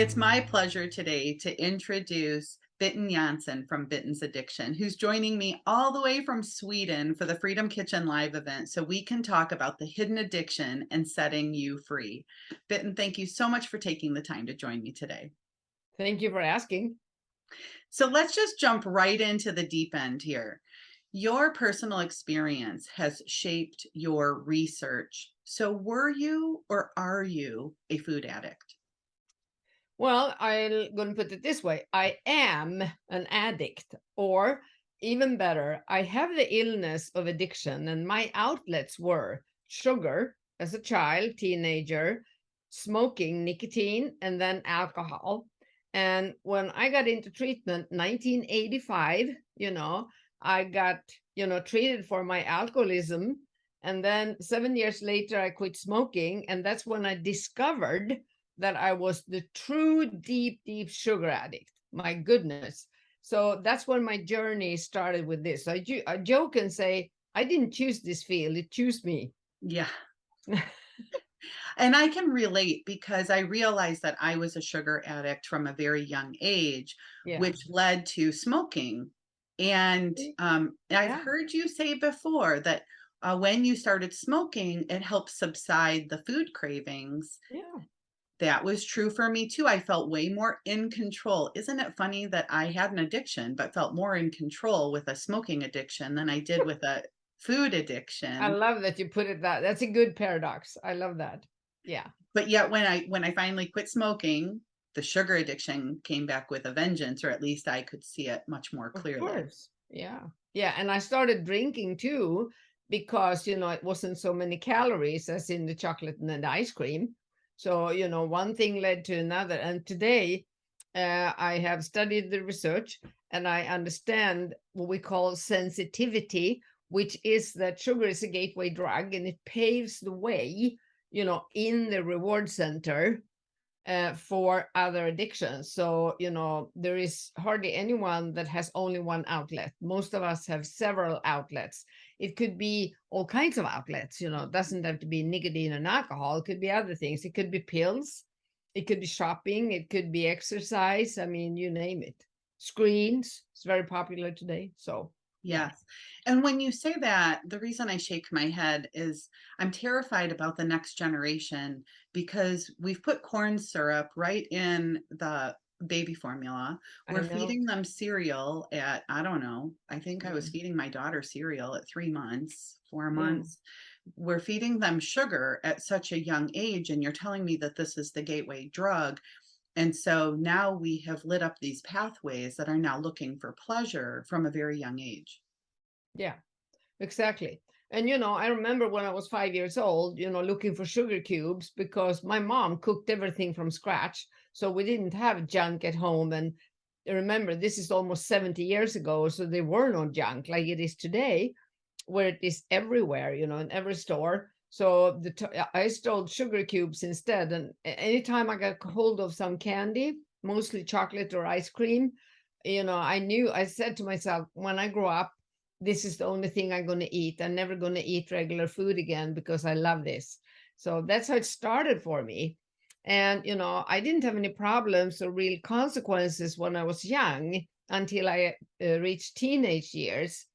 It's my pleasure today to introduce Bitten Jonsson from Bitten's Addiction, who's joining me all the way from Sweden for the Freedom Kitchen Live event so we can talk about the hidden addiction and setting you free. Bitten, thank you so much for taking the time to join me today. Thank you for asking. So let's just jump right into the deep end here. Your personal experience has shaped your research. So were you or are you a food addict? Well, I'm going to put it this way. I am an addict, or even better, I have the illness of addiction, and my outlets were sugar as a child, teenager, smoking, nicotine, and then alcohol. And when I got into treatment, 1985, I got, treated for my alcoholism. And then 7 years later, I quit smoking. And that's when I discovered that I was the true deep, deep sugar addict. My goodness. So that's when my journey started with this. I joke and say, I didn't choose this field, it chose me. Yeah. And I can relate because I realized that I was a sugar addict from a very young age, Yeah. which led to smoking. And I've Yeah. heard you say before that when you started smoking, it helped subside the food cravings. Yeah. That was true for me too. I felt way more in control. Isn't it funny that I had an addiction, but felt more in control with a smoking addiction than I did with a food I addiction? love that you put it that. That's a good paradox. I love that. Yeah. But yet when I finally quit smoking, the sugar addiction came back with a vengeance, or at least I could see it much more Of clearly. course. Yeah. Yeah. And I started drinking too because, it wasn't so many calories as in the chocolate and the ice cream. So, one thing led to another. And today, I have studied the research and I understand what we call sensitivity, which is that sugar is a gateway drug and it paves the way, in the reward center for other addictions. So, there is hardly anyone that has only one outlet. Most of us have several outlets. It could be all kinds of outlets, it doesn't have to be nicotine and alcohol. It could be other things. It could be pills. It could be shopping. It could be exercise. I mean, you name it. Screens. It's very popular today. So, yeah. Yes. And when you say that, the reason I shake my head is I'm terrified about the next generation because we've put corn syrup right in the baby formula. I We're know. feeding them cereal at, I don't know, I think I was Mm, feeding my daughter cereal at 3 months, four mm. months. We're feeding them sugar at such a young age, and you're telling me that this is the gateway drug. And so now we have lit up these pathways that are now looking for pleasure from a very young age. Yeah. Exactly. And I remember when I was 5 years old, looking for sugar cubes because my mom cooked everything from scratch. So we didn't have junk at home. And remember, this is almost 70 years ago. So there were no junk like it is today, where it is everywhere, in every store. So I stole sugar cubes instead. And anytime I got hold of some candy, mostly chocolate or ice cream, I said to myself, when I grow up, this is the only thing I'm going to eat. I'm never going to eat regular food again because I love this. So that's how it started for me. And, I didn't have any problems or real consequences when I was young until I reached teenage years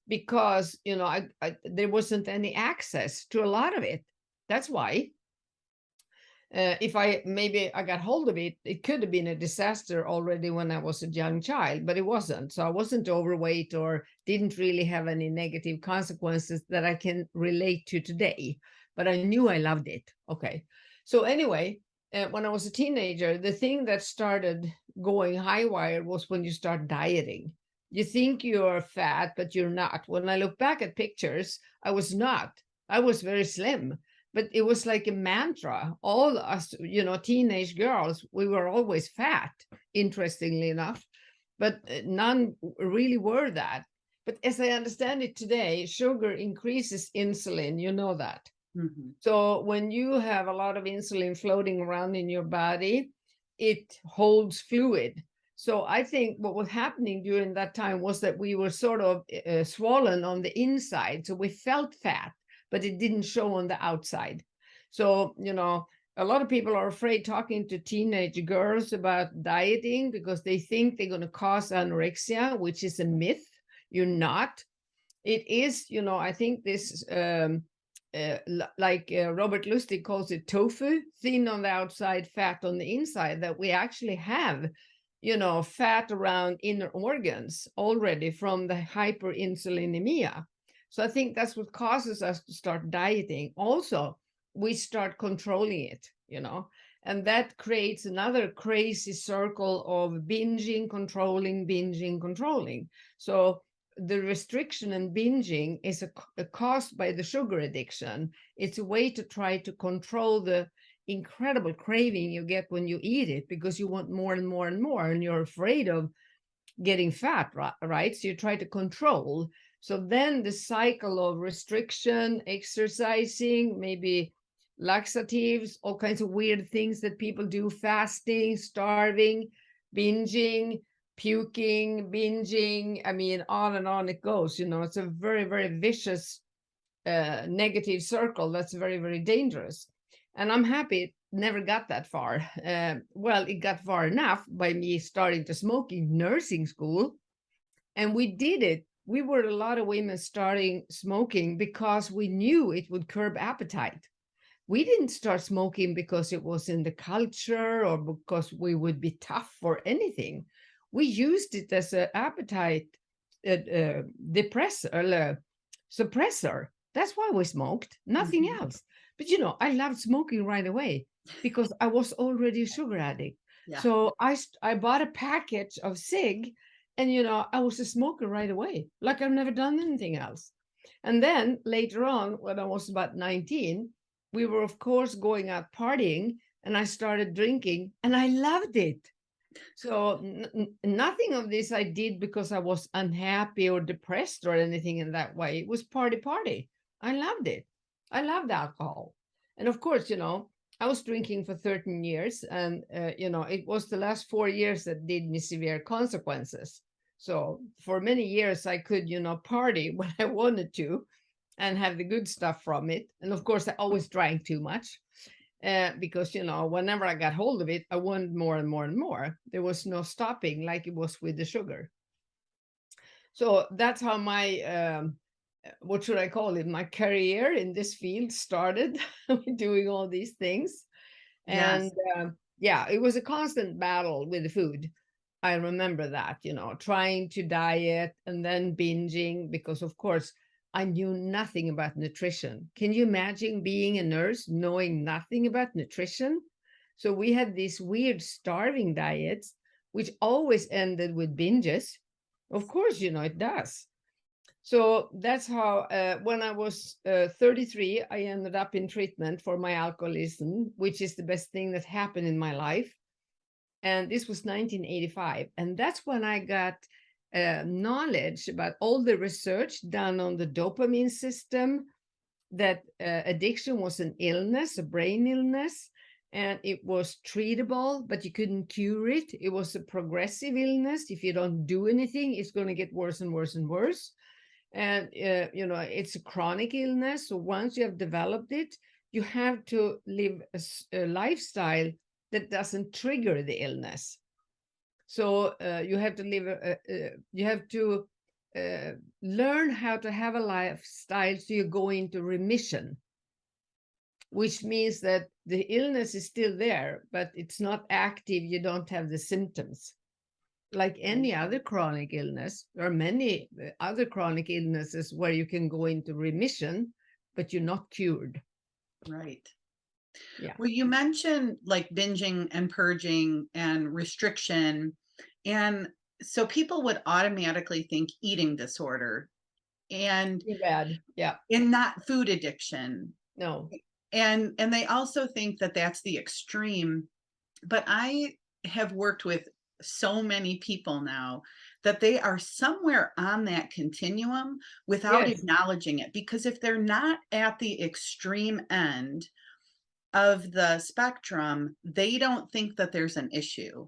because, there wasn't any access to a lot of it. That's why. If I got hold of it, it could have been a disaster already when I was a young child, but it wasn't. So I wasn't overweight or didn't really have any negative consequences that I can relate to today. But I knew I loved it. Okay. So anyway, when I was a teenager, the thing that started going high wire was when you start dieting. You think you're fat, but you're not. When I look back at pictures, I was not. I was very slim, but it was like a mantra. All us, teenage girls, we were always fat, interestingly enough, but none really were that. But as I understand it today, sugar increases insulin, you know that. Mhm. So when you have a lot of insulin floating around in your body, it holds fluid. So I think what was happening during that time was that we were sort of swollen on the inside. So we felt fat, but it didn't show on the outside. So, A lot of people are afraid talking to teenage girls about dieting because they think they're going to cause anorexia, which is a myth. You're not. It is, I think this, like Robert Lustig calls it tofu, thin on the outside, fat on the inside, that we actually have, fat around inner organs already from the hyperinsulinemia. So I think that's what causes us to start dieting. Also, we start controlling it, and that creates another crazy circle of binging, controlling. So the restriction and binging is a caused by the sugar addiction. It's a way to try to control the incredible craving you get when you eat it, because you want more and more and more, and you're afraid of getting fat, right? So you try to control. So then the cycle of restriction, exercising, maybe laxatives, all kinds of weird things that people do, fasting, starving, binging, puking, binging. I mean, on and on it goes. It's a very, very vicious negative circle that's very, very dangerous. And I'm happy it never got that far. Well, it got far enough by me starting to smoke in nursing school. And we did it. We were a lot of women starting smoking because we knew it would curb appetite. We didn't start smoking because it was in the culture or because we would be tough or anything. We used it as an appetite depressor, suppressor. That's why we smoked, nothing else. But I loved smoking right away because I was already a sugar addict. Yeah. So I bought a package of cig, and I was a smoker right away, like I've never done anything else. And then later on, when I was about 19, we were of course going out partying, and I started drinking, and I loved it. So nothing of this I did because I was unhappy or depressed or anything in that way. It was party. I loved it. I loved alcohol. And of course, I was drinking for 13 years, and it was the last 4 years that did me severe consequences. So for many years I could, party when I wanted to and have the good stuff from it. And of course I always drank too much. Because whenever I got hold of it, I wanted more and more and more. There was no stopping, like it was with the sugar. So that's how my what should I call it, my career in this field started, doing all these things. And yeah, it was a constant battle with the food. I remember that, trying to diet and then binging, because of course I knew nothing about nutrition. Can you imagine being a nurse knowing nothing about nutrition? So we had these weird starving diets, which always ended with binges. Of course, it does. So that's how, when I was 33, I ended up in treatment for my alcoholism, which is the best thing that happened in my life. And this was 1985. And that's when I got knowledge about all the research done on the dopamine system, that addiction was an illness, a brain illness, and it was treatable, but you couldn't cure it. It was a progressive illness. If you don't do anything, it's going to get worse and worse and worse. And, it's a chronic illness. So once you have developed it, you have to live a lifestyle that doesn't trigger the illness. So you have to learn how to have a lifestyle so you go into remission, which means that the illness is still there, but it's not active. You don't have the symptoms. Like any other chronic illness, there are many other chronic illnesses where you can go into remission, but you're not cured. Right. Yeah. Well, you mentioned like binging and purging and restriction. And so people would automatically think eating disorder and Too bad. Yeah. not food addiction. No. And they also think that that's the extreme. But I have worked with so many people now that they are somewhere on that continuum without Yes. acknowledging it. Because if they're not at the extreme end of the spectrum, they don't think that there's an issue.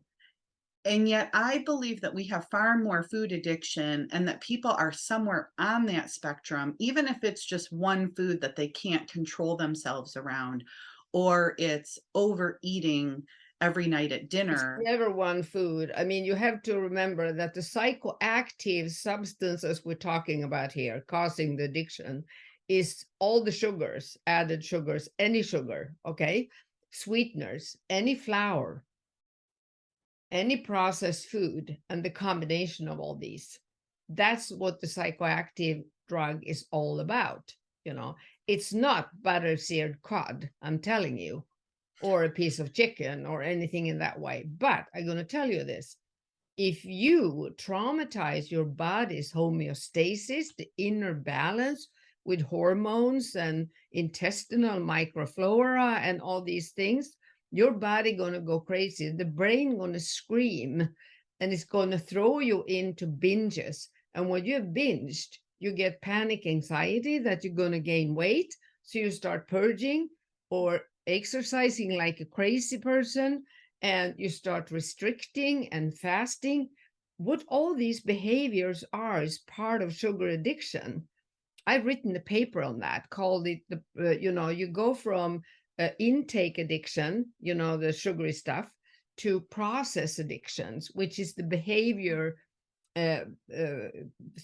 And yet I believe that we have far more food addiction, and that people are somewhere on that spectrum, even if it's just one food that they can't control themselves around, or it's overeating every night at It's dinner. never one food. I mean, you have to remember that the psychoactive substances we're talking about here, causing the addiction, is all the sugars, added sugars, any sugar, okay? Sweeteners, any flour, any processed food, and the combination of all these. That's what the psychoactive drug is all about. It's not butter seared cod, I'm telling you, or a piece of chicken or anything in that way. But I'm going to tell you this. If you traumatize your body's homeostasis, the inner balance with hormones and intestinal microflora and all these things, your body going to go crazy. The brain going to scream, and it's going to throw you into binges. And when you have binged, you get panic anxiety that you're going to gain weight. So you start purging or exercising like a crazy person, and you start restricting and fasting. What all these behaviors are is part of sugar addiction. I've written a paper on that, called it you go from intake addiction, the sugary stuff, to process addictions, which is the behavior uh, uh,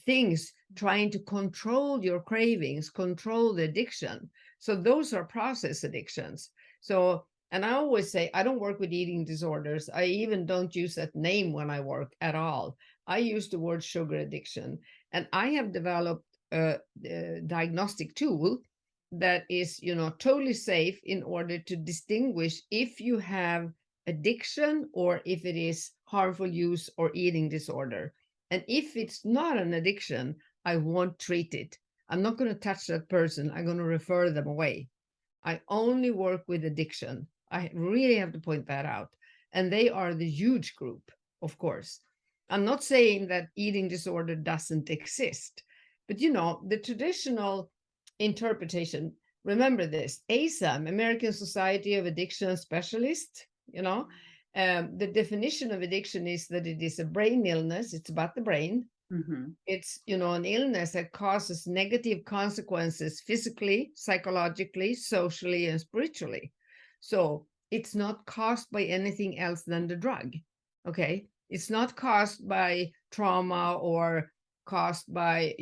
things trying to control your cravings, control the addiction. So those are process addictions. So, and I always say, I don't work with eating disorders. I even don't use that name when I work at all. I use the word sugar addiction. And I have developed a diagnostic tool that is, totally safe in order to distinguish if you have addiction or if it is harmful use or eating disorder. And if it's not an addiction, I won't treat it. I'm not going to touch that person. I'm going to refer them away. I only work with addiction. I really have to point that out. And they are the huge group, of course. I'm not saying that eating disorder doesn't exist, but the traditional interpretation, remember this, ASAM, American Society of Addiction Specialists, the definition of addiction is that it is a brain illness. It's about the brain. Mm-hmm. It's, an illness that causes negative consequences physically, psychologically, socially, and spiritually. So it's not caused by anything else than the drug. Okay. It's not caused by trauma or caused by,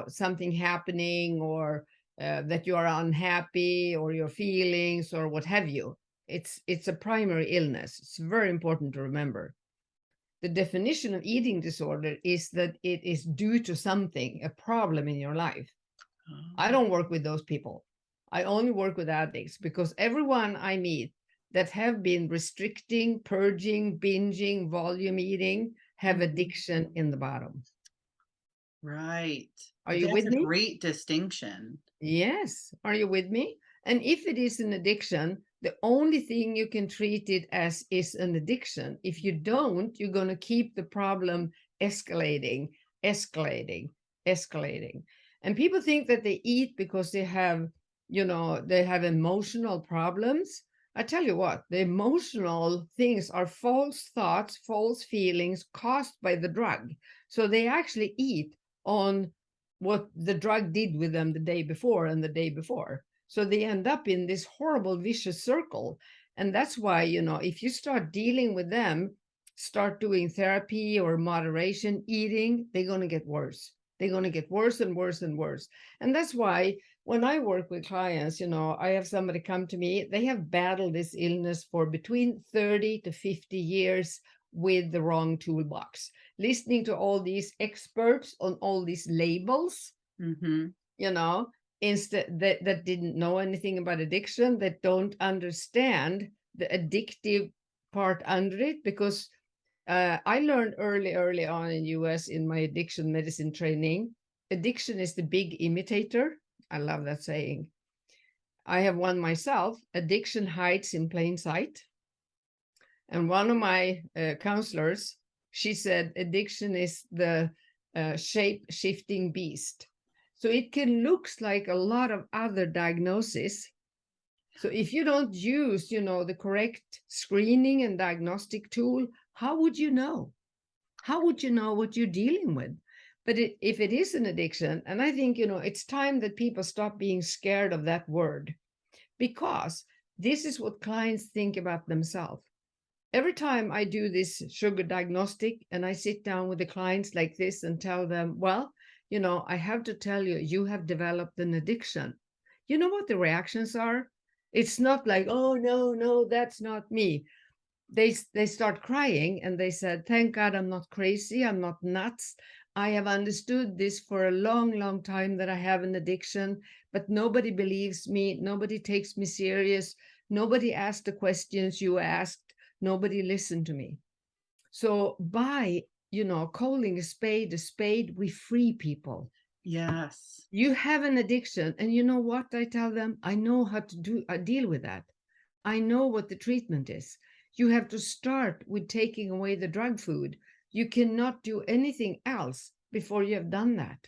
something happening or that you are unhappy or your feelings or what have you. It's a primary illness. It's very important to remember. The definition of eating disorder is that it is due to something, a problem in your life. I don't work with those people. I only work with addicts, because everyone I meet that have been restricting, purging, binging, volume eating have addiction in the bottom. Right. Are you That's with a me? great distinction. Yes. Are you with me? And if it is an addiction, the only thing you can treat it as is an addiction. If you don't, you're going to keep the problem escalating, escalating, escalating. And people think that they eat because they have, they have emotional problems. I tell you what, the emotional things are false thoughts, false feelings caused by the drug. So they actually eat on what the drug did with them the day before and the day before. So they end up in this horrible vicious circle. And that's why, if you start dealing with them, start doing therapy or moderation eating, they're going to get worse. They're going to get worse and worse and worse. And that's why when I work with clients, I have somebody come to me, they have battled this illness for between 30 to 50 years with the wrong toolbox, listening to all these experts on all these labels, Mm-hmm. Instead that didn't know anything about addiction, that don't understand the addictive part under it. Because I learned early on in US in my addiction medicine training, addiction is the big imitator. I love that saying. I have one myself. Addiction hides in plain sight. And one of my counselors, she said, addiction is the shape-shifting beast. So it can look like a lot of other diagnoses. So if you don't use, the correct screening and diagnostic tool, how would you know? How would you know what you're dealing with? But if it is an addiction, and I think, it's time that people stop being scared of that word, because This is what clients think about themselves. Every time I do this sugar diagnostic and I sit down with the clients like this and tell them, well, I have to tell you, you have developed an addiction. You know what the reactions are? It's not like, oh, no, no, that's not me. They start crying and they said, thank God I'm not crazy. I'm not nuts. I have understood this for a long, long time that I have an addiction, but nobody believes me. Nobody takes me serious. Nobody asked the questions you asked. Nobody listened to me. So by, calling a spade, we free people. Yes. You have an addiction, and you know what I tell them? I know how to deal with that. I know what the treatment is. You have to start with taking away the drug food. You cannot do anything else before you have done that,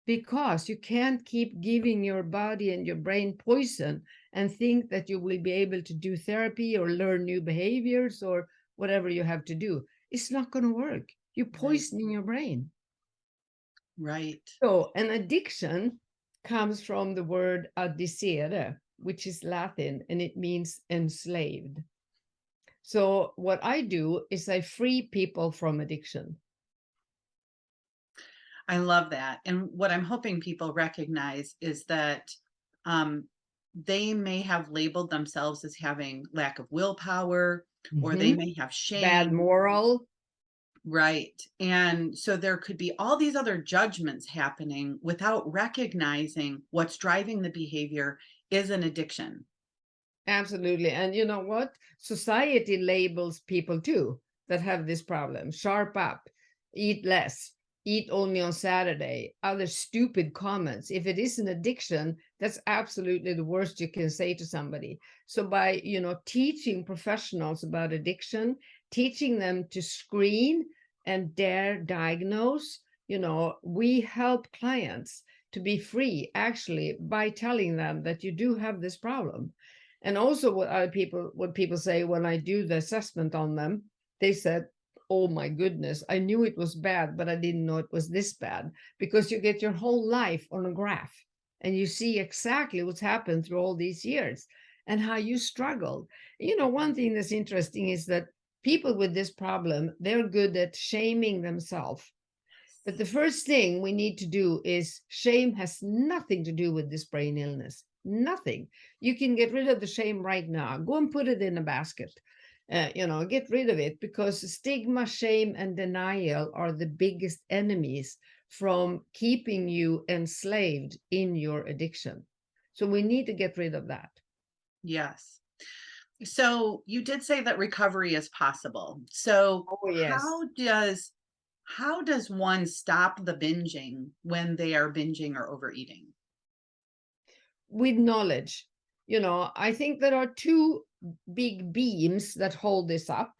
because you can't keep giving your body and your brain poison and think that you will be able to do therapy or learn new behaviors or whatever you have to do. It's not going to work. You're Right. poisoning your brain. Right. So an addiction comes from the word addicere, which is Latin, and it means enslaved. So what I do is I free people from addiction. I love that. And what I'm hoping people recognize is that um, they may have labeled themselves as having lack of willpower, or they Mhm. may have Bad shame. moral. Right. And so there could be all these other judgments happening without recognizing what's driving the behavior is an addiction. Absolutely. And you know what? Society labels people too that have this problem. Sharp up, eat less, eat only on Saturday, other stupid comments. If it is an addiction, that's absolutely the worst you can say to somebody. So by, teaching professionals about addiction, teaching them to screen and dare diagnose, we help clients to be free actually by telling them that you do have this problem. And also what people say when I do the assessment on them, they said, oh my goodness, I knew it was bad, but I didn't know it was this bad, because you get your whole life on a graph and you see exactly what's happened through all these years and how you struggled. One thing that's interesting is that people with this problem, they're good at shaming themselves. But the first thing we need to do is shame has nothing to do with this brain illness. Nothing. You can get rid of the shame right now. Go and put it in a basket. Get rid of it, because stigma, shame, and denial are the biggest enemies from keeping you enslaved in your addiction. So we need to get rid of that. Yes. So you did say that recovery is possible. So Oh, yes. how does one stop the binging when they are binging or overeating? With knowledge. I think there are two big beams that hold this up.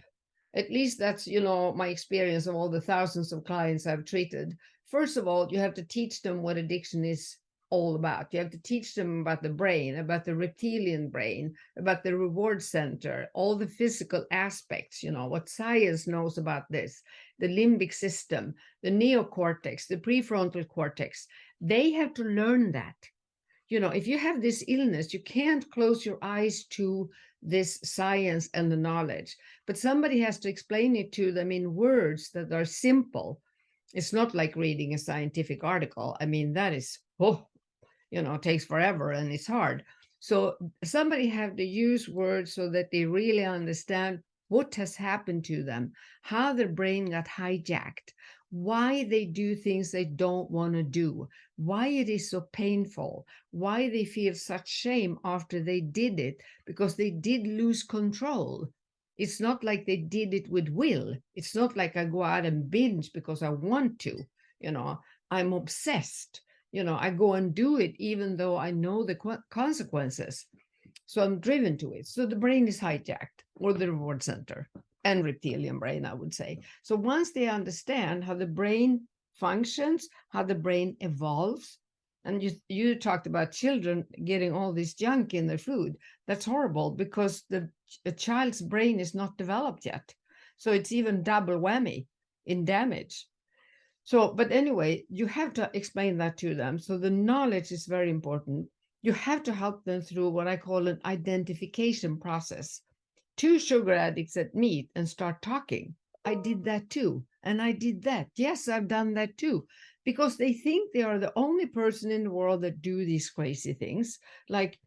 At least that's, my experience of all the thousands of clients I've treated. First of all, you have to teach them what addiction is all about. You have to teach them about the brain, about the reptilian brain, about the reward center, all the physical aspects, what science knows about this, the limbic system, the neocortex, the prefrontal cortex. They have to learn that. If you have this illness, you can't close your eyes to this science and the knowledge, but somebody has to explain it to them in words that are simple. It's not like reading a scientific article. I mean, that is, takes forever and it's hard. So somebody have to use words so that they really understand what has happened to them, how their brain got hijacked, why they do things they don't want to do, why it is so painful, why they feel such shame after they did it, because they did lose control. It's not like they did it with will. It's not like I go out and binge because I want to. I'm obsessed. I go and do it even though I know the consequences. So I'm driven to it. So the brain is hijacked, or the reward center and reptilian brain, I would say. So once they understand how the brain functions, how the brain evolves, and you talked about children getting all this junk in their food. That's horrible, because a child's brain is not developed yet. So it's even double whammy in damage. So, but anyway, you have to explain that to them. So the knowledge is very important. You have to help them through what I call an identification process. Two sugar addicts that meet and start talking. I did that too. And I did that. Yes, I've done that too. Because they think they are the only person in the world that do these crazy things, like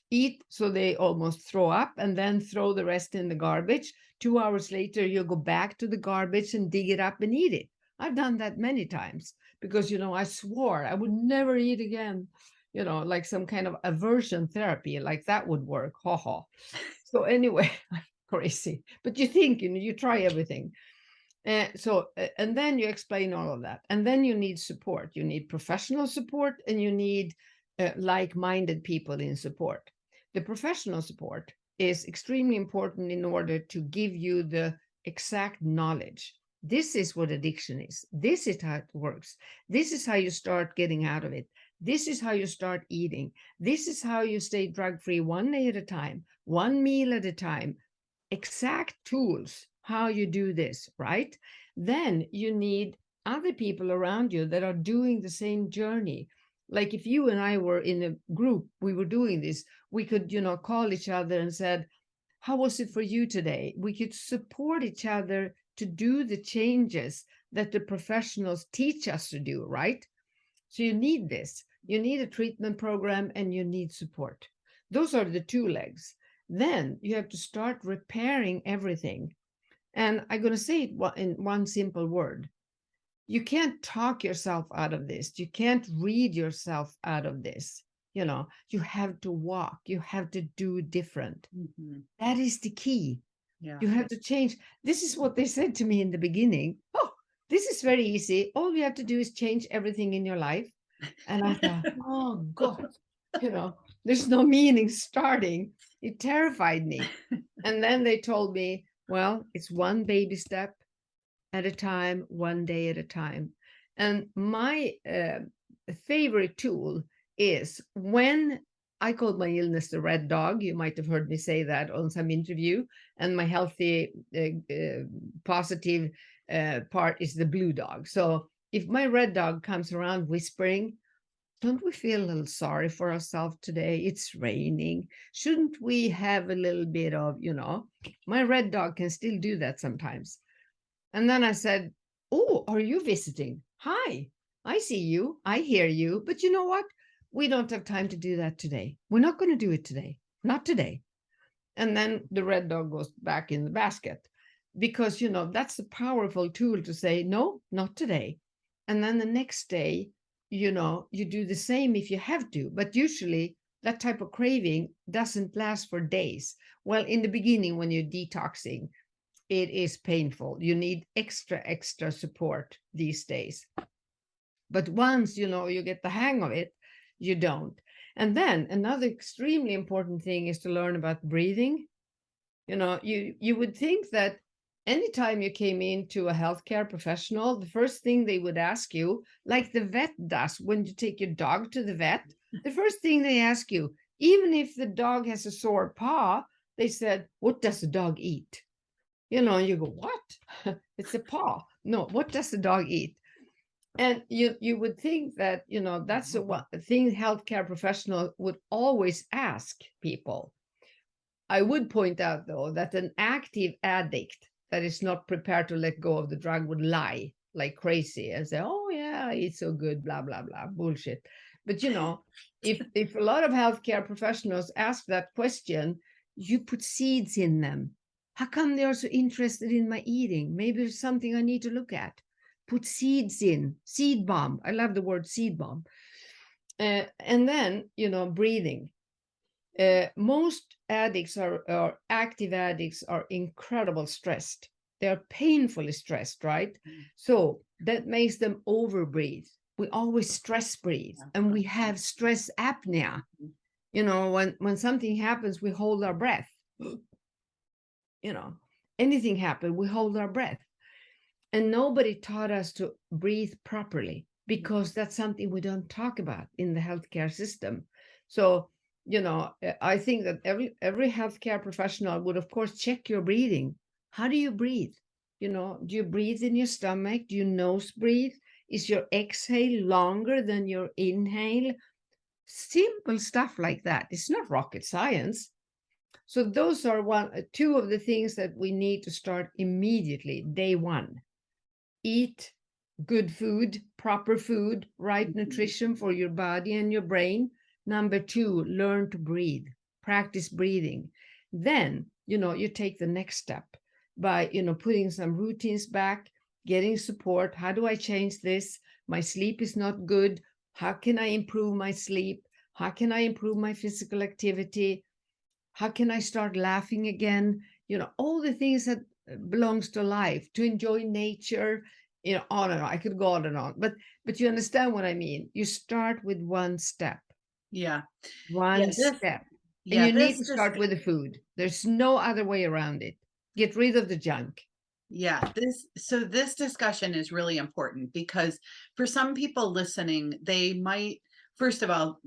eat so they almost throw up and then throw the rest in the garbage. 2 hours later, you go back to the garbage and dig it up and eat it. I've done that many times because, I swore I would never eat again, like some kind of aversion therapy, like that would work. Ha ha. So anyway, crazy. But you think, you try everything. And then you explain all of that. And then you need support. You need professional support and you need like-minded people in support. The professional support is extremely important in order to give you the exact knowledge. This is what addiction is. This is how it works. This is how you start getting out of it. This is how you start eating. This is how you stay drug-free one day at a time, one meal at a time. Exact tools, how you do this, right? Then you need other people around you that are doing the same journey. Like if you and I were in a group, we were doing this, we could, call each other and said, how was it for you today? We could support each other to do the changes that the professionals teach us to do, right? So you need this. You need a treatment program and you need support. Those are the two legs. Then you have to start repairing everything. And I'm going to say it in one simple word. You can't talk yourself out of this. You can't read yourself out of this. You have to walk. You have to do different. Mhm. That is the key. Yeah. You have to change. This is what they said to me in the beginning. Oh, this is very easy. All you have to do is change everything in your life. And I thought, oh God, there's no meaning starting. It terrified me. And then they told me, well, it's one baby step at a time, one day at a time. And my favorite tool is when I called my illness the red dog. You might have heard me say that on some interview. And my healthy, positive part is the blue dog. So if my red dog comes around whispering, don't we feel a little sorry for ourselves today? It's raining. Shouldn't we have a little bit of, my red dog can still do that sometimes. And then I said, oh, are you visiting? Hi, I see you. I hear you. But you know what? We don't have time to do that today. We're not going to do it today. Not today. And then the red dog goes back in the basket because, that's a powerful tool to say, no, not today. And then the next day, you do the same if you have to. But usually that type of craving doesn't last for days. Well, in the beginning, when you're detoxing, it is painful. You need extra support these days. But once, you get the hang of it, you don't. And then another extremely important thing is to learn about breathing. You would think that anytime you came into a healthcare professional, the first thing they would ask you, like the vet does when you take your dog to the vet, the first thing they ask you, even if the dog has a sore paw, they said, what does the dog eat? You go, what? It's a paw. No, what does the dog eat? And you would think that, that's a thing healthcare professional would always ask people. I would point out, though, that an active addict that is not prepared to let go of the drug would lie like crazy and say, oh, yeah, it's so good, blah, blah, blah, bullshit. But, if a lot of healthcare professionals ask that question, you put seeds in them. How come they are so interested in my eating? Maybe there's something I need to look at. Put seeds in, seed bomb. I love the word seed bomb. And then, breathing. Most addicts or active addicts are incredibly stressed. They are painfully stressed, right? So that makes them overbreathe. We always stress breathe, and we have stress apnea. When something happens, we hold our breath. Anything happens, we hold our breath. And nobody taught us to breathe properly because that's something we don't talk about in the healthcare system. So I think that every healthcare professional would, of course, check your breathing. How do you breathe? Do you breathe in your stomach? Do you nose breathe? Is your exhale longer than your inhale? Simple stuff like that. It's not rocket science. So those are two of the things that we need to start immediately, day one. Eat good food, proper food, right Mhm. nutrition for your body and your brain. Number two, learn to breathe, practice breathing. Then, you take the next step by, putting some routines back, getting support. How do I change this? My sleep is not good. How can I improve my sleep? How can I improve my physical activity? How can I start laughing again? All the things that belongs to life, to enjoy nature, on and on. I could go on and on, but you understand what I mean. You start with Yeah. Yeah. one This, step, and yeah, you need this to just start with the food. There's no other way around it. Get rid of the junk. Yeah, this discussion is really important because for some people listening, they might, first of all,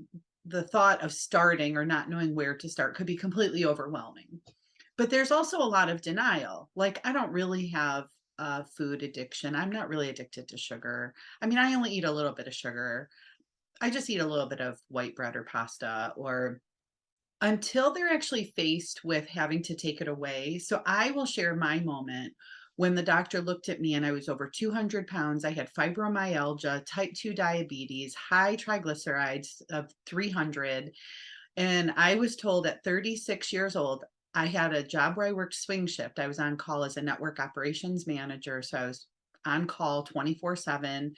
the thought of starting or not knowing where to start could be completely overwhelming. But there's also a lot of denial. Like, I don't really have a food addiction. I'm not really addicted to sugar. I mean, I only eat a little bit of sugar. I just eat a little bit of white bread or pasta, or until they're actually faced with having to take it away. So I will share my moment when the doctor looked at me and I was over 200 pounds. I had fibromyalgia, type 2 diabetes, high triglycerides of 300. And I was told at 36 years old, I had a job where I worked swing shift. I was on call as a network operations manager. So I was on call 24/7,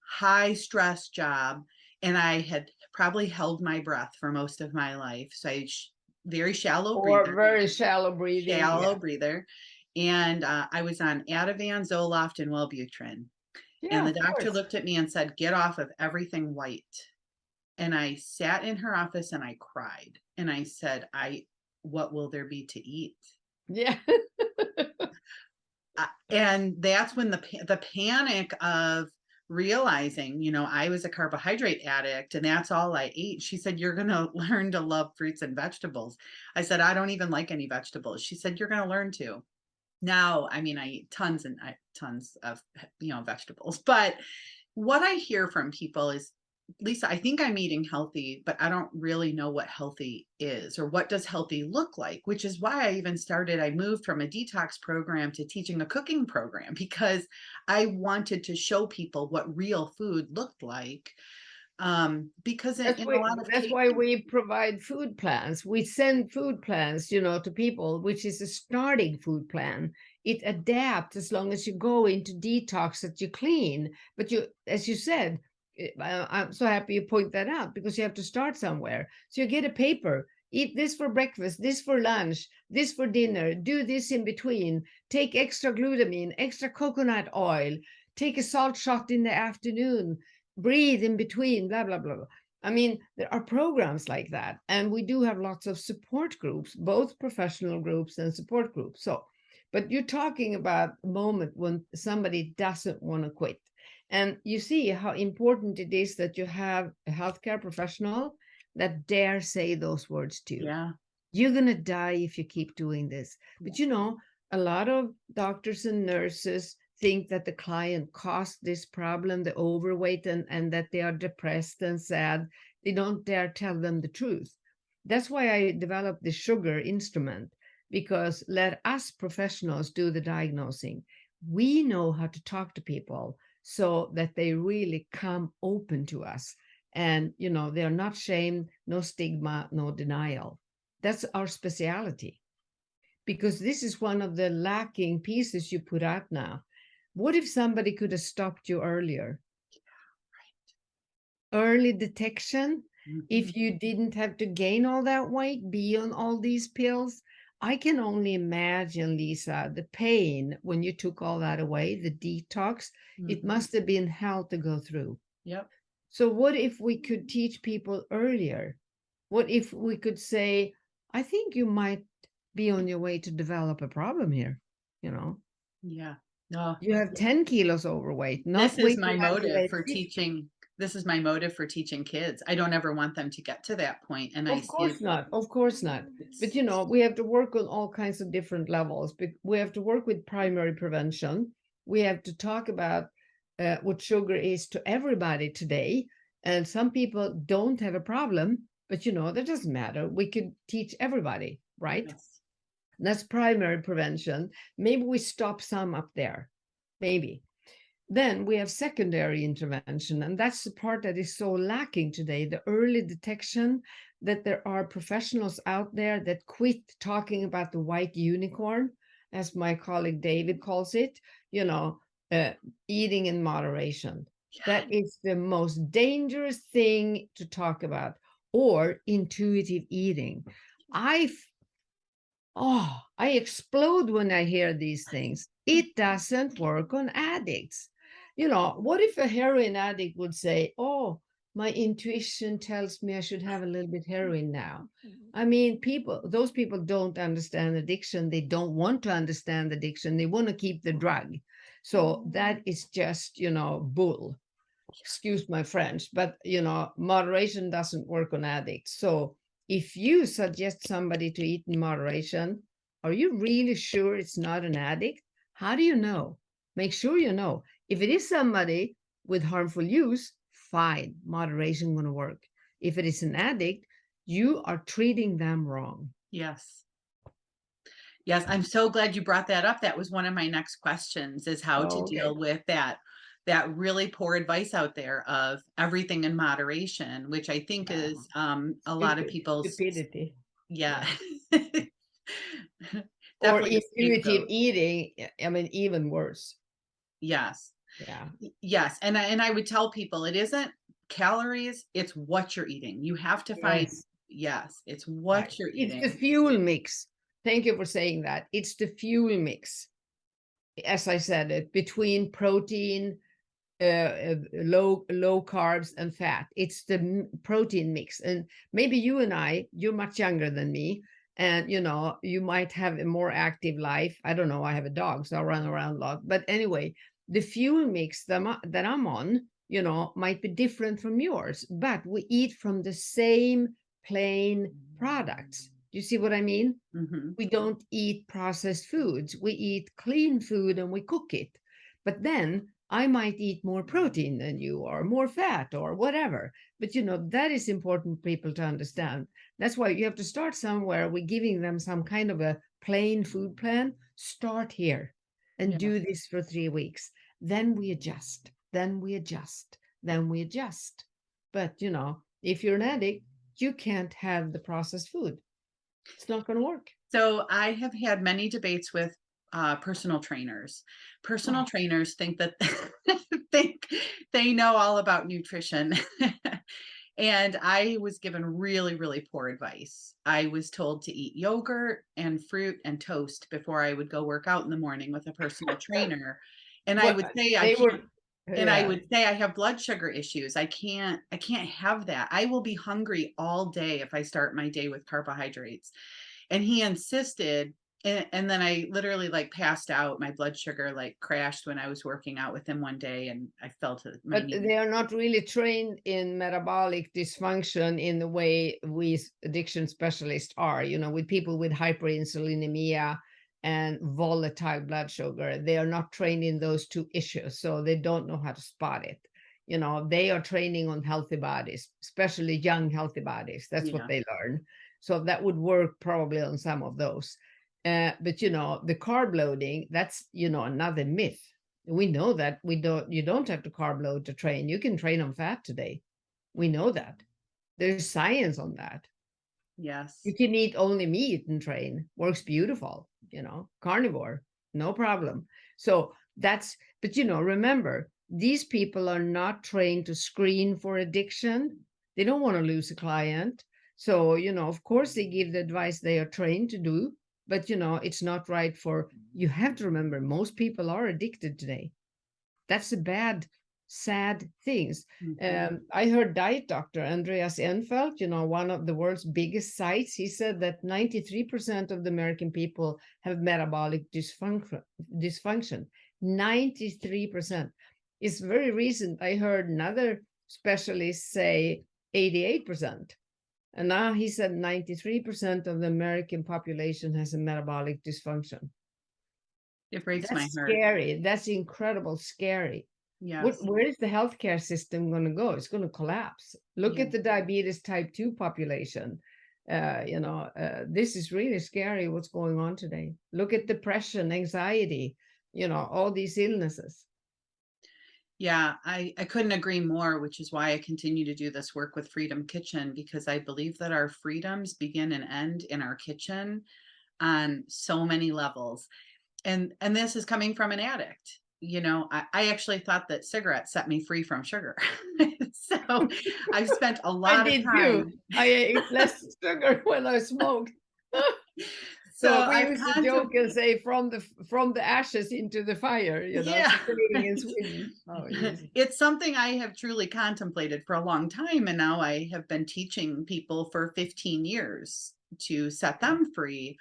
high stress job. And I had probably held my breath for most of my life. So very shallow Or breather, very shallow breathing. shallow Yeah. breather. And I was on Ativan, Zoloft, and Wellbutrin. And Yeah, the of doctor course. looked at me and said, "Get off of everything white." And I sat in her office and I cried. And I said, what will there be to eat? Yeah. And that's when the panic of realizing, I was a carbohydrate addict and that's all I ate. She said, "You're going to learn to love fruits and vegetables." I said, "I don't even like any vegetables." She said, "You're going to learn to." Now, I mean, I eat tons of, vegetables, but what I hear from people is, "Lisa, I think I'm eating healthy, but I don't really know what healthy is or what does healthy look like," which is why I moved from a detox program to teaching a cooking program because I wanted to show people what real food looked like. Because in a lot of That's why cases, we provide food plans. We send food plans, to people, which is a starting food plan. It adapts as long as you go into detox that you clean. But as you said, I'm so happy you point that out because you have to start somewhere. So you get a paper. Eat this for breakfast, this for lunch, this for dinner, do this in between, take extra glutamine, extra coconut oil, take a salt shot in the afternoon, breathe in between, blah, blah, blah, blah. I mean, there are programs like that. And we do have lots of support groups, both professional groups and support groups. So, but you're talking about a moment when somebody doesn't want to quit. And you see how important it is that you have a healthcare professional that dare say those words to you. yeah. You're going to die if you keep doing this. But a lot of doctors and nurses think that the client caused this problem, the overweight, and that they are depressed and sad. They don't dare tell them the truth. That's why I developed the sugar instrument, because let us professionals do the diagnosing. We know how to talk to people so that they really come open to us. And, they're not shame, no stigma, no denial. That's our specialty, because this is one of the lacking pieces you put out now. What if somebody could have stopped you earlier? Early detection, Mhm. if you didn't have to gain all that weight, be on all these pills. I can only imagine, Lisa, the pain when you took all that away, the detox. It Mhm. must have been hell to go through. Yep. So, what if we could teach people earlier? What if we could say, I think you might be on your way to develop a problem here? You know, Yeah. No, you have 10 kilos overweight, this not is waiting my until motive they're for 50. teaching. This is my motive for teaching kids. I don't ever want them to get to that point, and I Of see course not. Of course not. But it's we have to work on all kinds of different levels. We have to work with primary prevention. We have to talk about what sugar is to everybody today. And some people don't have a problem, but that doesn't matter. We could teach everybody, right? Yes. That's primary prevention. Maybe we stop some up there, maybe. Then we have secondary intervention, and that's the part that is so lacking today, the early detection, that there are professionals out there that quit talking about the white unicorn, as my colleague David calls it, eating in moderation. That Yeah. is the most dangerous thing to talk about, or intuitive eating. I explode when I hear these things. It doesn't work on addicts. What if a heroin addict would say, "Oh, my intuition tells me I should have a little bit heroin now." I mean, those people don't understand addiction. They don't want to understand addiction. They want to keep the drug. So that is just, bull. Excuse my French, but moderation doesn't work on addicts. So if you suggest somebody to eat in moderation, are you really sure it's not an addict? How do you know? Make sure you know. If it is somebody with harmful use, fine, moderation going to work. If it is an addict, you are treating them wrong. Yes. Yes, I'm so glad you brought that up. That was one of my next questions, is how to Oh, okay. deal with that really poor advice out there of everything in moderation, which I think Yeah. is a lot of people's, Stupidity. yeah. Yeah. Or Definitely a intuitive scapegoat. eating. I mean, even worse. Yes. Yeah. Yes, and I would tell people it isn't calories, it's what you're eating. You have to find, Yes. yes, it's Right. what you're It's the eating. fuel mix. Thank you for saying that. It's the fuel mix. As I said, between protein, low carbs and fat. It's the protein mix. And maybe you're much younger than me, and you might have a more active life. I don't know. I have a dog, so I run around a lot. But anyway, the fuel mix that I'm on, might be different from yours, but we eat from the same plain products. Do you see what I mean? Mhm. We don't eat processed foods. We eat clean food and we cook it. But then I might eat more protein than you, or more fat, or whatever. But that is important for people to understand. That's why you have to start somewhere. We're giving them some kind of a plain food plan. Start here and Yes. do this for 3 weeks. Then we adjust. Then we adjust. Then we adjust. But if you're an addict, you can't have the processed food. It's not going to work. So I have had many debates with personal trainers. Personal Oh, trainers think that think they know all about nutrition. And I was given really, really poor advice. I was told to eat yogurt and fruit and toast before I would go work out in the morning with a personal trainer. And I what would say I they can't, were, and I yeah. would say I have blood sugar issues. I can't have that. I will be hungry all day if I start my day with carbohydrates. And he insisted, and then I literally like passed out. My blood sugar like crashed when I was working out with him one day, and I fell to my But knees. they are not really trained in metabolic dysfunction in the way we addiction specialists are, with people with hyperinsulinemia and volatile blood sugar. They are not trained in those two issues, so they don't know how to spot it. They are training on healthy bodies, especially young healthy bodies. That's what Yeah. they learn. So that would work probably on some of those. But the carb loading, that's another myth. We know that you don't have to carb load to train. You can train on fat today. We know that. There's science on that. Yes. You can eat only meat and train. Works beautiful, carnivore, no problem. So but remember, these people are not trained to screen for addiction. They don't want to lose a client. So, of course they give the advice they are trained to do, but it's not right you have to remember, most people are addicted today. That's a bad, sad things. Mhm. I heard diet doctor Andreas Enfeldt, one of the world's biggest sites. He said that 93% of the American people have metabolic dysfunction. 93%. It's very recent. I heard another specialist say 88%. And now he said 93% of the American population has a metabolic dysfunction. It breaks my That's heart. scary. That's incredible scary. Yes. Where is the healthcare system going to go? It's going to collapse. Look Yeah. at the diabetes type 2 population. This is really scary what's going on today. Look at depression, anxiety, all these illnesses. Yeah, I couldn't agree more, which is why I continue to do this work with Freedom Kitchen, because I believe that our freedoms begin and end in our kitchen on so many levels. And this is coming from an addict. I actually thought that cigarettes set me free from sugar. So I've spent a I lot of did too. time. I ate less sugar when I smoked. So But we I've used to joke and say from the ashes into the fire, it's yeah. a saying in Sweden. Oh, yes. It's something I have truly contemplated for a long time, and now I have been teaching people for 15 years to set them free.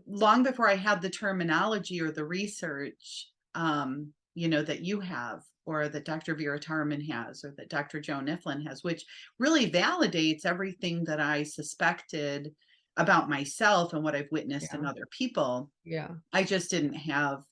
Long before I had the terminology or the research, that you have, or that Dr. Vera Tarman has, or that Dr. Joe Niflin has, which really validates everything that I suspected about myself and what I've witnessed in Yeah. other people. Yeah. I just didn't have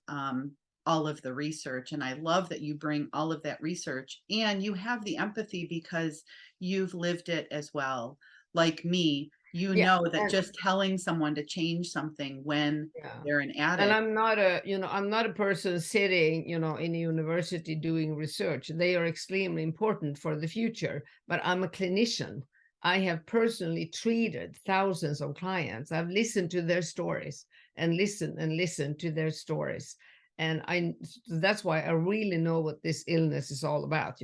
all of the research. And I love that you bring all of that research and you have the empathy because you've lived it as well. Like me, Yeah. that And just telling someone to change something when yeah. they're an And addict. I'm not a person sitting, in a university doing research. They are extremely important for the future, but I'm a clinician. I have personally treated thousands of clients. I've listened to their stories and listened to their stories. And that's why I really know what this illness is all about,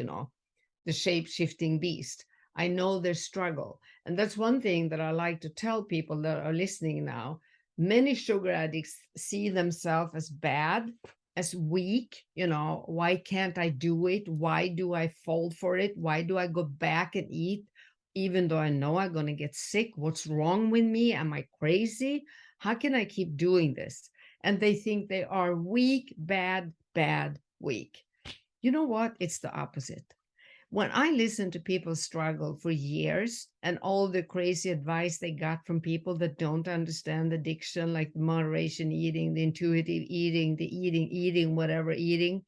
the shape-shifting beast. I know their struggle. And that's one thing that I like to tell people that are listening now. Many sugar addicts see themselves as bad, as weak. Why can't I do it? Why do I fall for it? Why do I go back and eat even though I know I'm going to get sick? What's wrong with me? Am I crazy? How can I keep doing this? And they think they are weak, bad, weak. You know what? It's the opposite. When I listen to people struggle for years and all the crazy advice they got from people that don't understand addiction, like the moderation eating, the intuitive eating, the eating, whatever eating,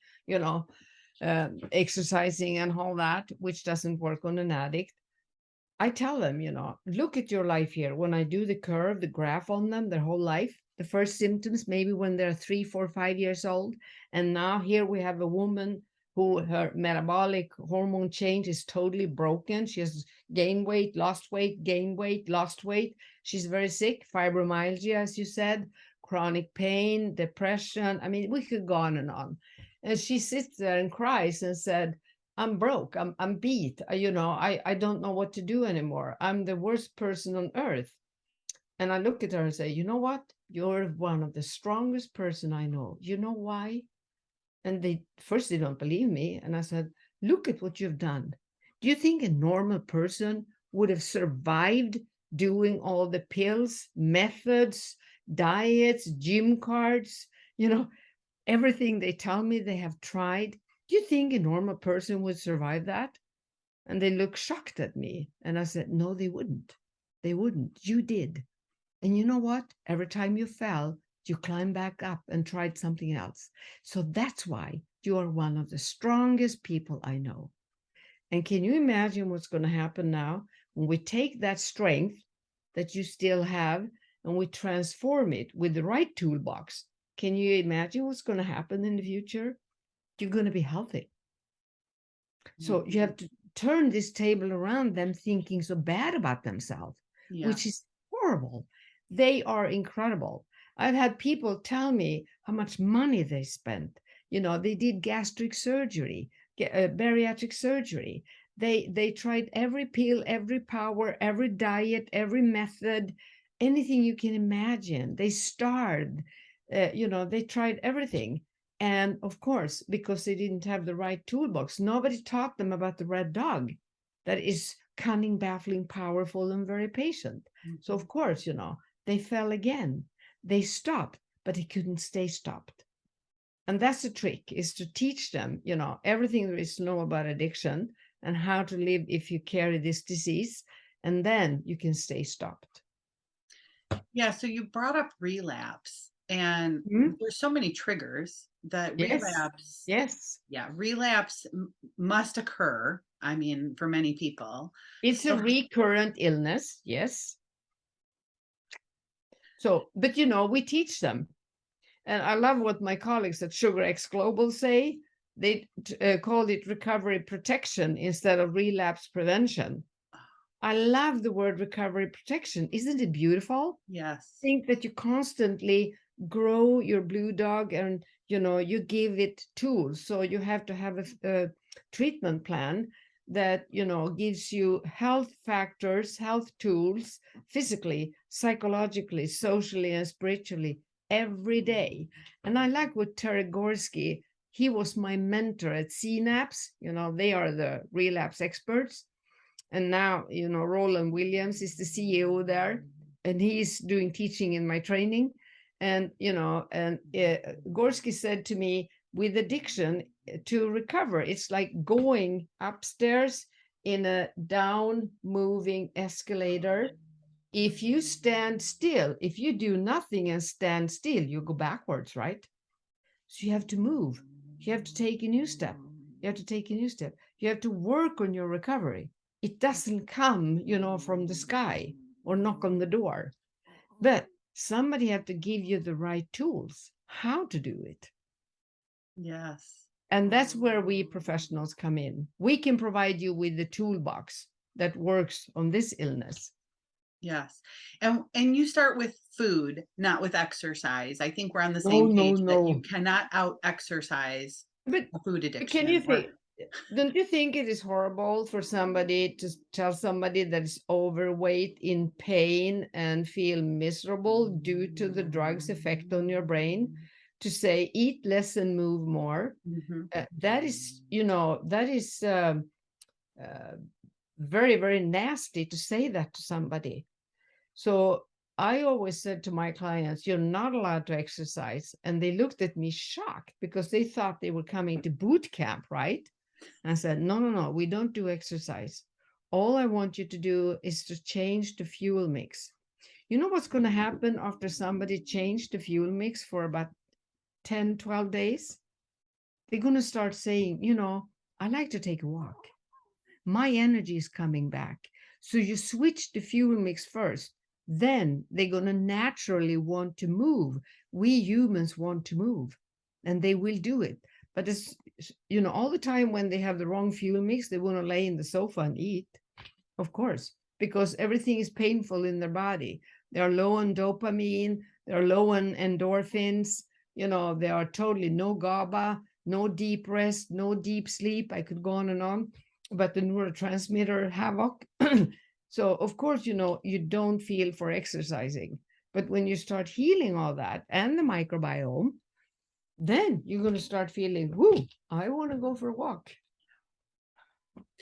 exercising and all that, which doesn't work on an addict. I tell them, look at your life here. When I do the curve, the graph on them, their whole life, the first symptoms, maybe when they're 3, 4, 5 years old. And now here we have a woman who her metabolic hormone change is totally broken. She has gained weight, lost weight, gained weight, lost weight. She's very sick, fibromyalgia, as you said, chronic pain, depression. I mean, we could go on and on. And she sits there and cries and said, I'm broke. I'm beat. I don't know what to do anymore. I'm the worst person on earth. And I look at her and say, you know what? You're one of the strongest person I know. You know why? And they don't believe me. And I said, look at what you've done. Do you think a normal person would have survived doing all the pills, methods, diets, gym cards, everything they tell me they have tried? Do you think a normal person would survive that? And they looked shocked at me. And I said, no, they wouldn't. They wouldn't. You did. And you know what? Every time you fell, you climbed back up and tried something else. So that's why you are one of the strongest people I know. And can you imagine what's going to happen now when we take that strength that you still have and we transform it with the right toolbox? Can you imagine what's going to happen in the future? You're going to be healthy. So you have to turn this table around them thinking so bad about themselves, Yeah. which is horrible. They are incredible. I've had people tell me how much money they spent. They did gastric surgery, bariatric surgery. They tried every pill, every power, every diet, every method, anything you can imagine. They starved. They tried everything. And of course, because they didn't have the right toolbox, nobody taught them about the red dog that is cunning, baffling, powerful, and very patient. So, of course, they fell again. They stopped, but they couldn't stay stopped. And that's the trick, is to teach them, everything there is to know about addiction and how to live if you carry this disease. And then you can stay stopped. Yeah. So you brought up relapse. And Mhm. there's so many triggers that Yes. relapse, Yes. yeah, relapse must occur. I mean, for many people. It's a So recurrent illness. Yes. So, but we teach them. And I love what my colleagues at Sugar X Global say. They call it recovery protection instead of relapse prevention. I love the word recovery protection. Isn't it beautiful? yes, Think that you constantly grow your blue dog, and you give it tools. So you have to have a treatment plan that gives you health factors, health tools, physically, psychologically, socially, and spiritually every day. And I like what Terry Gorski, he was my mentor at CNAPS. They are the relapse experts. And now Roland Williams is the CEO there, and he's doing teaching in my training. And Gorski said to me, with addiction, to recover, it's like going upstairs in a down moving escalator. If you stand still, if you do nothing and stand still, you go backwards, right? So you have to move. You have to take a new step. You have to take a new step. You have to work on your recovery. It doesn't come, from the sky or knock on the door. But somebody have to give you the right tools how to do it. yes. And that's where we professionals come in. We can provide you with the toolbox that works on this illness. Yes. And you start with food, not with exercise. I think we're on the No, same no, page that you no. cannot out exercise But a food can you addiction or think? Don't you think it is horrible for somebody to tell somebody that is overweight, in pain, and feel miserable due to the drug's effect on your brain, to say eat less and move more? Mhm. That is, that is uh, very, very nasty to say that to somebody. So I always said to my clients, you're not allowed to exercise. And they looked at me shocked because they thought they were coming to boot camp, right? And I said, no, no, no, we don't do exercise. All I want you to do is to change the fuel mix. You know what's going to happen after somebody changed the fuel mix for about 10, 12 days? They're going to start saying, I like to take a walk. My energy is coming back. So you switch the fuel mix first. Then they're going to naturally want to move. We humans want to move, and they will do it. But it's, all the time when they have the wrong fuel mix, they want to lay in the sofa and eat, of course, because everything is painful in their body. They are low on dopamine, they're low on endorphins, they are totally no GABA, no deep rest, no deep sleep. I could go on and on, but the neurotransmitter havoc. So, of course, you don't feel for exercising. But when you start healing all that and the microbiome, then you're going to start feeling, whoo, I want to go for a walk.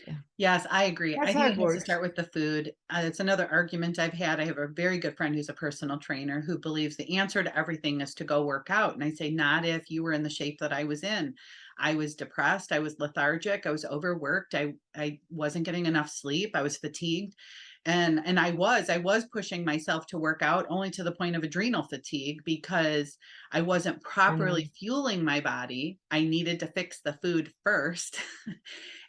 Yeah, Yes, I agree. that's I how think it it has to works. start with the food. It's another argument I've had. I have a very good friend who's a personal trainer who believes the answer to everything is to go work out. And I say, not if you were in the shape that I was in. I was depressed. I was lethargic. I was overworked. I wasn't getting enough sleep. I was fatigued. And I was pushing myself to work out, only to the point of adrenal fatigue, because I wasn't I know. properly fueling my body. I needed to fix the food first.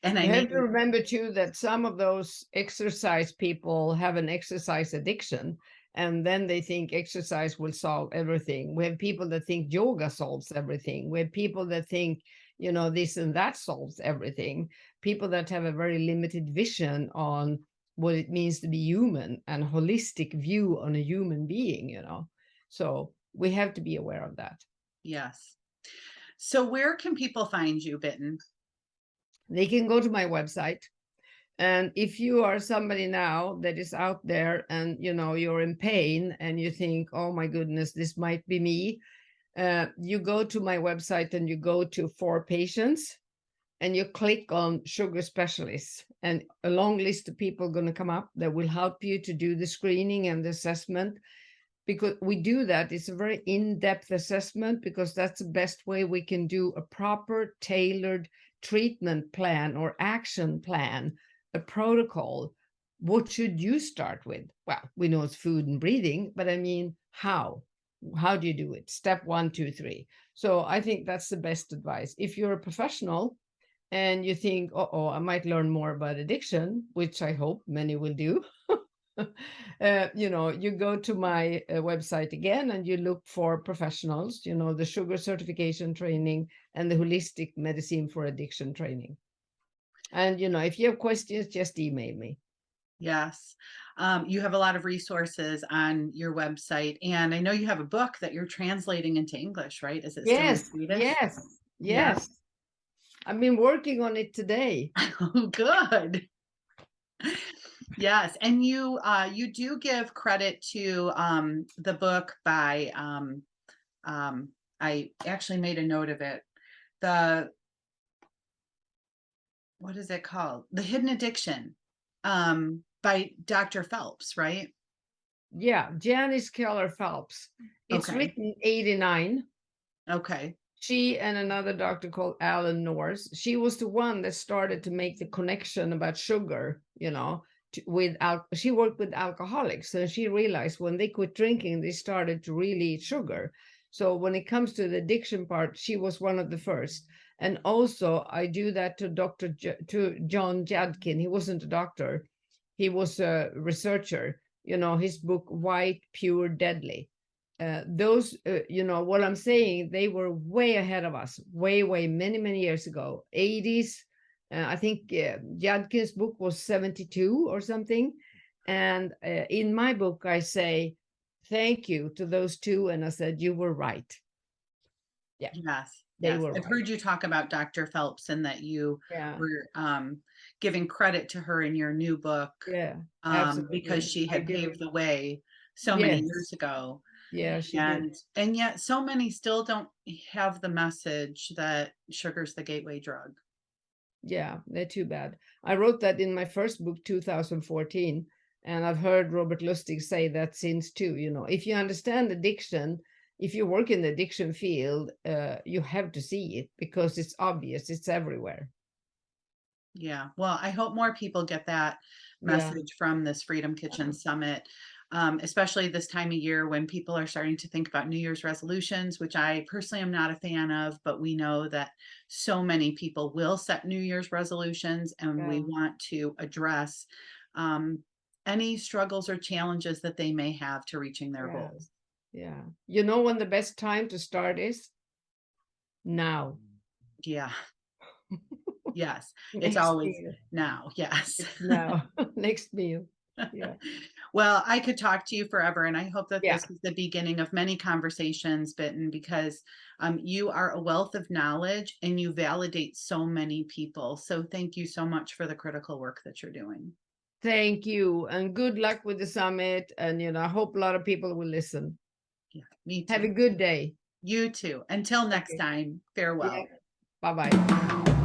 And I You have need to remember too that some of those exercise people have an exercise addiction, and then they think exercise will solve everything. We have people that think yoga solves everything. We have people that think, this and that solves everything. People that have a very limited vision on what it means to be human and holistic view on a human being. So we have to be aware of that. Yes. So where can people find you, Bitten? They can go to my website. And if you are somebody now that is out there and you're in pain and you think, oh my goodness, this might be me, you go to my website and you go to For Patients and you click on Sugar Specialists, and a long list of people are going to come up that will help you to do the screening and the assessment. Because we do that, it's a very in-depth assessment, because that's the best way we can do a proper tailored treatment plan or action plan, a protocol. What should you start with? Well, we know it's food and breathing, but I mean, how? How do you do it? Step 1, 2, 3. So I think that's the best advice. If you're a professional and you think, oh, I might learn more about addiction, which I hope many will do. You go to my website again and you look for professionals, the sugar certification training and the holistic medicine for addiction training. And, if you have questions, just email me. Yes. You have a lot of resources on your website, and I know you have a book that you're translating into English, right? Is it still in Yes, Swedish? yes, Yeah. yes. I've been working on it today. Oh, good. Yes, and you do give credit to the book by I actually made a note of it. The What is it called? The Hidden Addiction by Dr. Phelps, right? Yeah, Janice Keller Phelps. It's Okay. written 89. Okay. She and another doctor called Alan Norris. She was the one that started to make the connection about sugar, she worked with alcoholics, and she realized when they quit drinking, they started to really eat sugar. So when it comes to the addiction part, she was one of the first. And also I do that to to John Jadkin. He wasn't a doctor. He was a researcher. His book, White, Pure, Deadly. What I'm saying, they were way ahead of us, way, many, many years ago. ADDIS, I think Jadkin's book was 72 or something. And in my book, I say, thank you to those two. And I said, you were right. Yeah, Yes. they Yes. were I've right. heard you talk about Dr. Phelps and that you Yeah, were giving credit to her in your new book yeah, because absolutely. she I had do. paved the way so many Yes. years ago. Yeah, she did. And yet so many still don't have the message that sugar's the gateway drug. Yeah, they're too bad. I wrote that in my first book, 2014, and I've heard Robert Lustig say that since too. If you understand addiction, if you work in the addiction field, you have to see it because it's obvious, it's everywhere. Yeah. Well, I hope more people get that Yeah, message from this Freedom Kitchen Summit, especially this time of year when people are starting to think about New Year's resolutions, which I personally am not a fan of, but we know that so many people will set New Year's resolutions, and we yeah, want to address um, any struggles or challenges that they may have to reaching their yeah, goals. yeah. You know when the best time to start is? Now. Yeah. Yes. It's Next always meal. now. Yes. It's now. Next meal. Yeah. Well, I could talk to you forever, and I hope that Yeah. this is the beginning of many conversations, Bitten, because you are a wealth of knowledge and you validate so many people. So thank you so much for the critical work that you're doing. Thank you. And good luck with the summit. And, I hope a lot of people will listen. Yeah, me Have a too. good day. You too. Until next Okay. time, Yeah. farewell. Bye-bye.